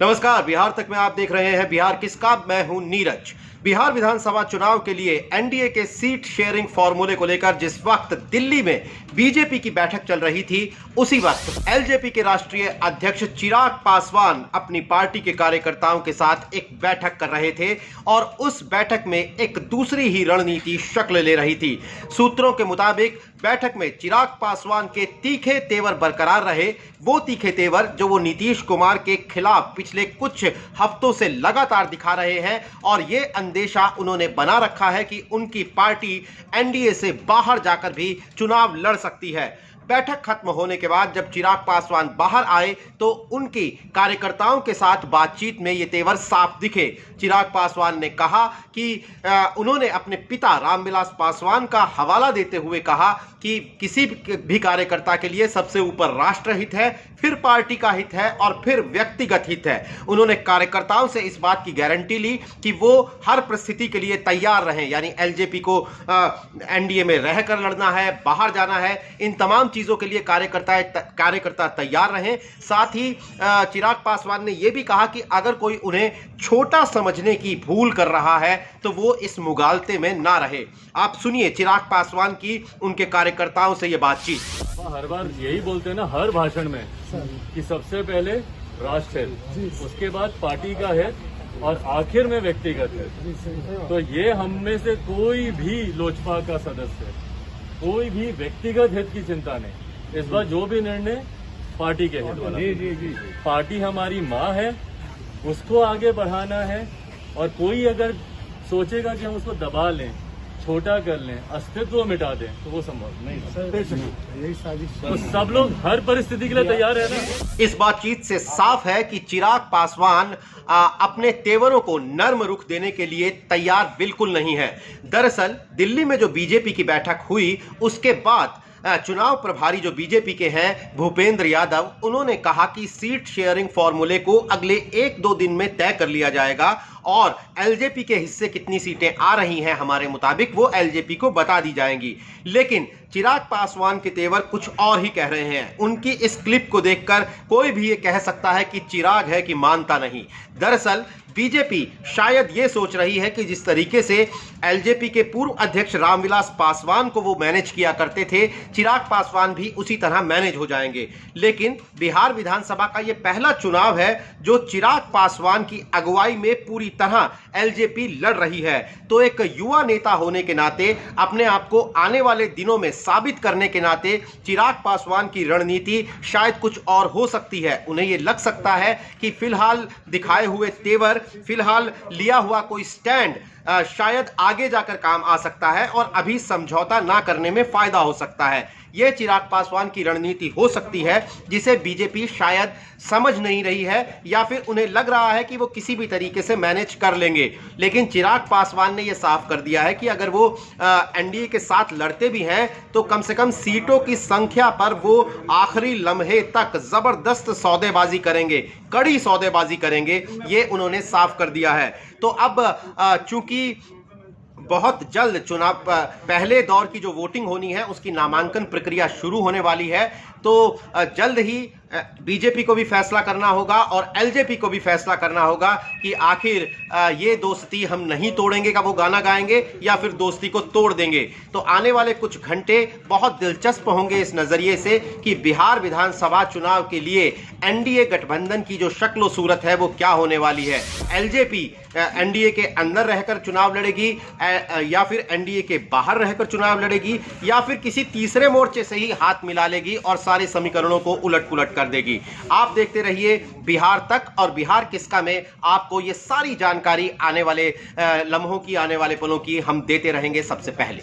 नमस्कार, बिहार तक में आप देख रहे हैं बिहार किसका। मैं हूं नीरज। बिहार विधानसभा चुनाव के लिए एनडीए के सीट शेयरिंग फॉर्मूले को लेकर जिस वक्त दिल्ली में बीजेपी की बैठक चल रही थी, उसी वक्त एलजेपी के राष्ट्रीय अध्यक्ष चिराग पासवान अपनी पार्टी के कार्यकर्ताओं के साथ एक बैठक कर रहे थे और उस बैठक में एक दूसरी ही रणनीति शक्ल ले रही थी। सूत्रों के मुताबिक बैठक में चिराग पासवान के तीखे तेवर बरकरार रहे, वो तीखे तेवर जो वो नीतीश कुमार के खिलाफ पिछले कुछ हफ्तों से लगातार दिखा रहे हैं और ये अंदेशा उन्होंने बना रखा है कि उनकी पार्टी एनडीए से बाहर जाकर भी चुनाव लड़ सकती है। बैठक खत्म होने के बाद जब चिराग पासवान बाहर आए तो उनकी कार्यकर्ताओं के साथ बातचीत में ये तेवर साफ दिखे। चिराग पासवान ने कहा कि उन्होंने अपने पिता रामविलास पासवान का हवाला देते हुए कहा कि किसी भी कार्यकर्ता के लिए सबसे ऊपर राष्ट्र हित है, फिर पार्टी का हित है और फिर व्यक्तिगत हित है। उन्होंने कार्यकर्ताओं से इस बात की गारंटी ली कि वो हर परिस्थिति के लिए तैयार रहें, यानी एलजेपी को एनडीए में रहकर लड़ना है, बाहर जाना है, इन तमाम चीजों के लिए कार्यकर्ता तैयार रहें। साथ ही चिराग पासवान ने यह भी कहा कि अगर कोई उन्हें छोटा समझने की भूल कर रहा है तो वो इस मुगालते में ना रहे। आप सुनिए चिराग पासवान की उनके कार्यकर्ताओं से ये बातचीत। हर बार यही बोलते हैं ना, हर भाषण में, कि सबसे पहले राष्ट्र हित, उसके बाद पार्टी का हित और आखिर में व्यक्तिगत हित। तो ये हम में से कोई भी लोजपा का सदस्य, कोई भी व्यक्तिगत हित की चिंता नहीं। इस बार जो भी निर्णय पार्टी के हित वाला, पार्टी हमारी माँ है, उसको आगे बढ़ाना है। और कोई अगर सोचेगा कि हम उसको दबा लें, छोटा कर लें, अस्तित्व मिटा दें, तो वो संभव नहीं। तो सब लोग हर परिस्थिति के लिए तैयार है ना। इस बातचीत से साफ है कि चिराग पासवान अपने तेवरों को नर्म रुख देने के लिए तैयार बिल्कुल नहीं है। दरअसल दिल्ली में जो बीजेपी की बैठक हुई, उसके बाद चुनाव प्रभारी जो बीजेपी के हैं भूपेंद्र यादव, उन्होंने कहा कि सीट शेयरिंग फॉर्मूले को अगले 1-2 दिन में तय कर लिया जाएगा और एलजेपी के हिस्से कितनी सीटें आ रही हैं हमारे मुताबिक वो एलजेपी को बता दी जाएंगी। लेकिन चिराग पासवान के तेवर कुछ और ही कह रहे हैं। उनकी इस क्लिप को देखकर कोई भी ये कह सकता है कि चिराग है कि मानता नहीं। दरअसल बीजेपी शायद ये सोच रही है कि जिस तरीके से एलजेपी के पूर्व अध्यक्ष रामविलास पासवान को वो मैनेज किया करते थे, चिराग पासवान भी उसी तरह मैनेज हो जाएंगे। लेकिन बिहार विधानसभा का ये पहला चुनाव है जो चिराग पासवान की अगुवाई में पूरी तरह एलजेपी लड़ रही है। तो एक युवा नेता होने के नाते, अपने आप को आने वाले दिनों में साबित करने के नाते चिराग पासवान की रणनीति शायद कुछ और हो सकती है। उन्हें यह लग सकता है कि फिलहाल दिखाए हुए तेवर, फिलहाल लिया हुआ कोई स्टैंड शायद आगे जाकर काम आ सकता है और अभी समझौता ना करने में फायदा हो सकता है। यह चिराग पासवान की रणनीति हो सकती है जिसे बीजेपी शायद समझ नहीं रही है, या फिर उन्हें लग रहा है कि वो किसी भी तरीके से मैनेज कर लेंगे। लेकिन चिराग पासवान ने यह साफ कर दिया है कि अगर वो एनडीए के साथ लड़ते भी हैं तो कम से कम सीटों की संख्या पर वो आखिरी लम्हे तक जबरदस्त सौदेबाजी करेंगे, कड़ी सौदेबाजी करेंगे, ये उन्होंने साफ कर दिया है। तो अब चूंकि बहुत जल्द चुनाव पहले दौर की जो वोटिंग होनी है उसकी नामांकन प्रक्रिया शुरू होने वाली है, तो जल्द ही बीजेपी को भी फैसला करना होगा और एलजेपी को भी फैसला करना होगा कि आखिर ये दोस्ती हम नहीं तोड़ेंगे का वो गाना गाएंगे या फिर दोस्ती को तोड़ देंगे। तो आने वाले कुछ घंटे बहुत दिलचस्प होंगे इस नजरिए से कि बिहार विधानसभा चुनाव के लिए एनडीए गठबंधन की जो शक्ल सूरत है वो क्या होने वाली है। एलजेपी एनडीए के अंदर रहकर चुनाव लड़ेगी या फिर एनडीए के बाहर रहकर चुनाव लड़ेगी या फिर किसी तीसरे मोर्चे से ही हाथ मिला लेगी और सारे समीकरणों को उलट पुलट कर देगी। आप देखते रहिए बिहार तक और बिहार किसका में आपको ये सारी जानकारी आने वाले लम्हों की, आने वाले पलों की हम देते रहेंगे सबसे पहले।